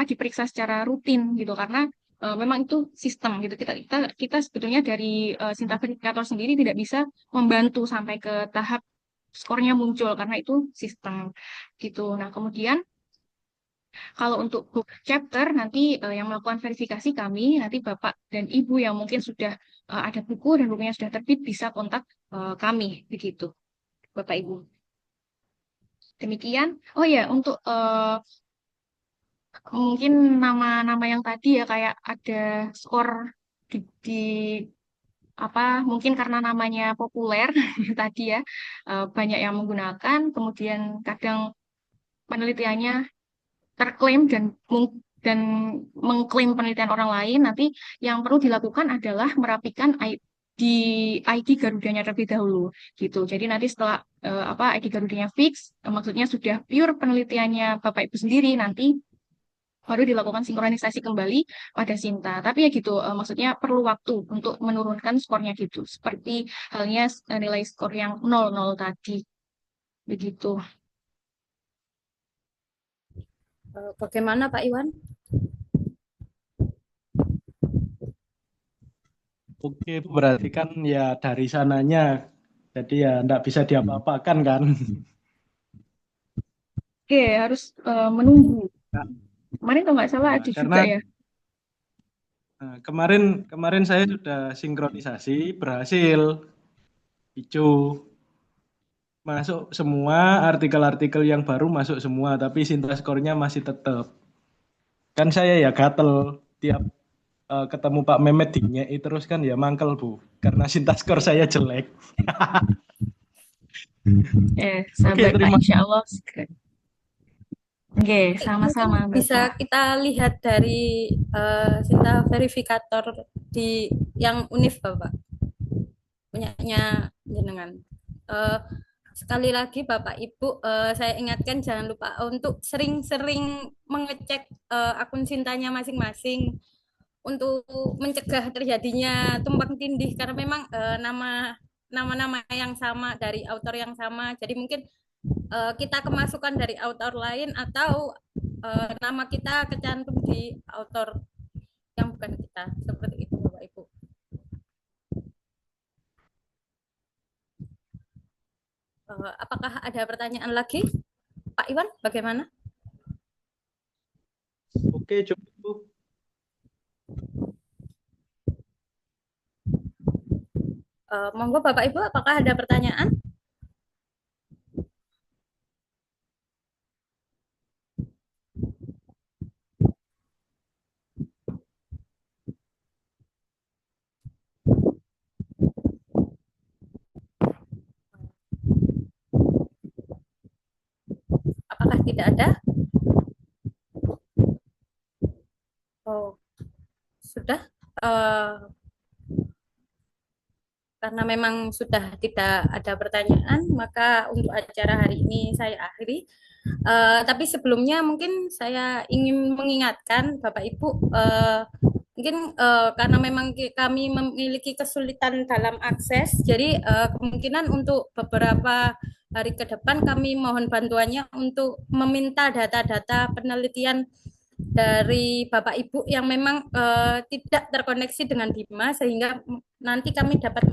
diperiksa secara rutin gitu karena memang itu sistem gitu. Kita sebetulnya dari Sinta Verifikator sendiri tidak bisa membantu sampai ke tahap skornya muncul karena itu sistem gitu. Nah, kemudian kalau untuk book chapter nanti yang melakukan verifikasi kami, nanti Bapak dan Ibu yang mungkin sudah ada buku dan bukunya sudah terbit bisa kontak kami begitu, Bapak Ibu. Demikian. Oh ya, untuk mungkin nama-nama yang tadi ya kayak ada skor di apa mungkin karena namanya populer tadi ya banyak yang menggunakan, kemudian kadang penelitiannya terklaim dan mengklaim penelitian orang lain, nanti yang perlu dilakukan adalah merapikan di ID Garudanya terlebih dahulu gitu. Jadi nanti setelah ID Garudanya fix, maksudnya sudah pure penelitiannya Bapak Ibu sendiri, nanti baru dilakukan sinkronisasi kembali pada Sinta. Tapi ya gitu, maksudnya perlu waktu untuk menurunkan skornya gitu. Seperti halnya nilai skor yang 00 tadi. Begitu. Bagaimana Pak Iwan? Oke, berarti kan ya dari sananya, jadi ya enggak bisa diapa-apakan kan. Oke, harus menunggu. Nah, Kemarin kalau nggak salah ada karena juga ya. kemarin saya sudah sinkronisasi berhasil, Icu masuk semua artikel-artikel yang baru masuk semua, tapi Sinta skornya masih tetap. Kan saya ya gatel tiap ketemu Pak Mehmet dinyai terus kan ya mangkel Bu, karena Sinta skor saya jelek. Oke, Sabar Pak, terima insya Allah segera. Oke, Mungkin sama-sama bisa Bapak. kita lihat dari Sinta verifikator di yang UNIF Bapak, punyanya jenengan. Eh, Sekali lagi Bapak Ibu, saya ingatkan jangan lupa untuk sering-sering mengecek akun Sintanya masing-masing untuk mencegah terjadinya tumpang tindih karena memang nama-nama yang sama dari autor yang sama. Jadi mungkin kita kemasukan dari autor lain atau nama kita kecantum di autor yang bukan kita. Seperti itu Bapak Ibu. Apakah ada pertanyaan lagi? Pak Iwan, bagaimana? Oke, cukup Bu. Monggo Bapak Ibu, apakah ada pertanyaan? Apakah tidak ada? Oh, sudah. Karena memang sudah tidak ada pertanyaan, maka untuk acara hari ini saya akhiri. Tapi sebelumnya mungkin saya ingin mengingatkan Bapak Ibu, mungkin karena memang kami memiliki kesulitan dalam akses, jadi kemungkinan untuk beberapa hari ke depan kami mohon bantuannya untuk meminta data-data penelitian dari Bapak Ibu yang memang tidak terkoneksi dengan Bima sehingga nanti kami dapat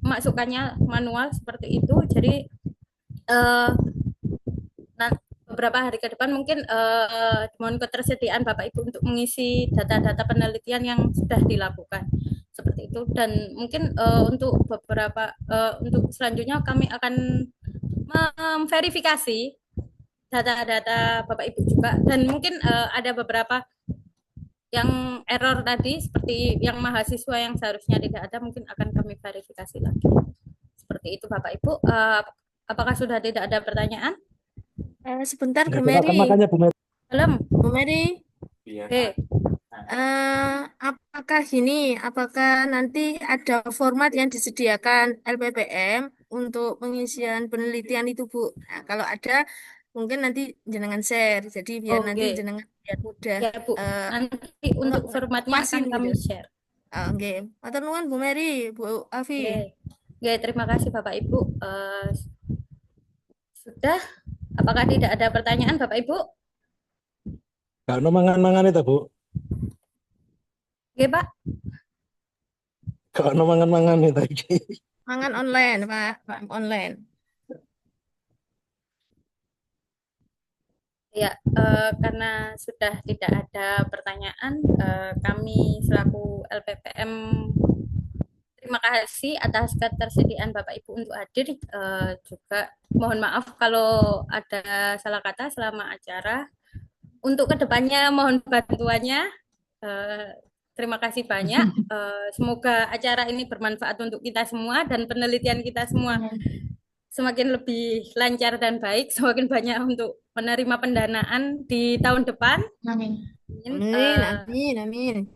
memasukkannya manual seperti itu. Jadi beberapa hari ke depan mungkin mohon ketersediaan Bapak Ibu untuk mengisi data-data penelitian yang sudah dilakukan seperti itu. Dan mungkin untuk beberapa untuk selanjutnya kami akan memverifikasi data-data Bapak Ibu juga dan mungkin ada beberapa yang error tadi seperti yang mahasiswa yang seharusnya tidak ada mungkin akan kami verifikasi lagi. Seperti itu Bapak Ibu. Apakah sudah tidak ada pertanyaan? Sebentar Bu Nggak ada Mary. makanya Bu Mary. Belum. Bu Mary, Oke. apakah nanti ada format yang disediakan LPPM untuk pengisian penelitian itu Bu? Nah, kalau ada, mungkin nanti jenengan share. Jadi biar nanti Oke. jenengan biar mudah Ya Bu, nanti untuk formatnya akan pasin kami gitu. share. Oke, matur nuwun Bu Mary, Bu Afi. Oke, terima kasih Bapak Ibu. Sudah, apakah tidak ada pertanyaan Bapak Ibu? Nggak ono mangan-mangan itu Bu. Oke Pak. Nggak ono mangan-mangan itu lagi. Mangan online, Pak, online. Ya, karena sudah tidak ada pertanyaan, kami selaku LPPM terima kasih atas ketersediaan Bapak Ibu untuk hadir. Juga mohon maaf kalau ada salah kata selama acara. Untuk kedepannya mohon bantuannya. Terima kasih banyak. Semoga acara ini bermanfaat untuk kita semua dan penelitian kita semua semakin lebih lancar dan baik, semakin banyak untuk menerima pendanaan di tahun depan. Amin. Amin.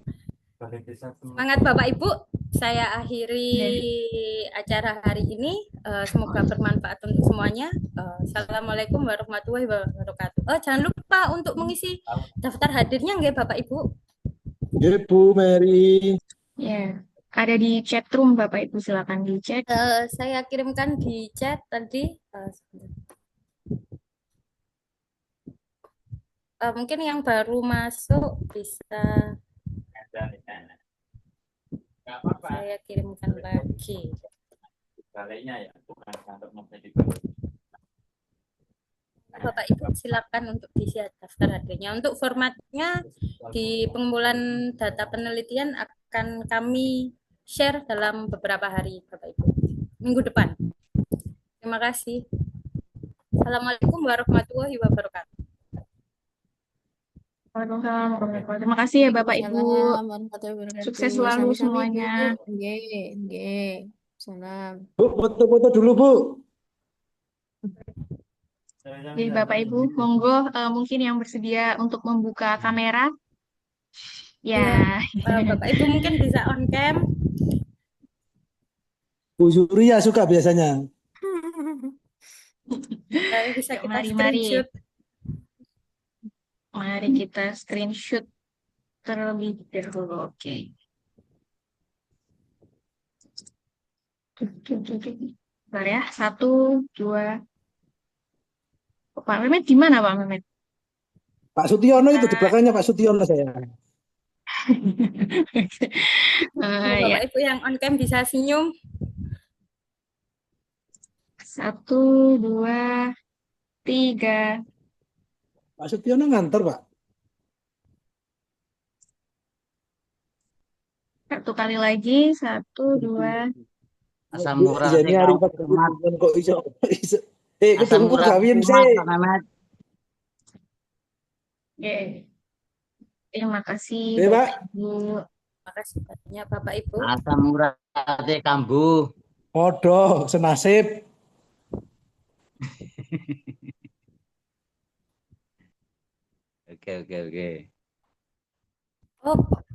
Semangat Bapak Ibu. Saya akhiri acara hari ini. Semoga bermanfaat untuk semuanya. Assalamualaikum warahmatullahi wabarakatuh. Jangan lupa untuk mengisi daftar hadirnya nggak Bapak Ibu? Ya Bu Mary. Ya, ada di chat room Bapak Ibu, silakan dicek. Saya kirimkan di chat tadi. Mungkin yang baru masuk bisa saya kirimkan lagi. Bapak Ibu silakan untuk diisi daftar HD-nya. Untuk formatnya di pengumpulan data penelitian akan kami share dalam beberapa hari, Bapak Ibu. Minggu depan. Terima kasih. Assalamualaikum warahmatullahi wabarakatuh. Waalaikumsalam warahmatullahi wabarakatuh. Terima kasih ya Bapak Ibu. Waalaikumsalam warahmatullahi wabarakatuh. Sukses selalu Sami-sami Bu. semuanya. Nggih, nggih. Salam. Bu, foto-foto dulu, Bu. Jadi Bapak Ibu, monggo mungkin yang bersedia untuk membuka kamera. Ya, Ya, Bapak Ibu mungkin bisa on cam. Bu Surya suka biasanya. Bisa yuk, kita mari screenshot. mari kita screenshot terlebih dahulu. Oke. Bentar ya, 1, 2. Pak Mehmet di mana Pak Mehmet? Pak Sutiono itu di belakangnya Pak Sutiono saya. Ya, Bapak Ibu yang on cam bisa senyum. 1, 2, 3. Pak Sutiono ngantor, Pak. Satu kali lagi, 1, 2. Asam Iya urat ini hari Pak kumat, kok iso. asam Ketemu urat kawin kumat, sih. Pak Mehmet. Oke. Terima kasih Pak. Bapak Ibu. Terima kasih banyak Bapak Ibu. Asam urat kambuh. Podo, senasib. Oke, oke, oke. Oh,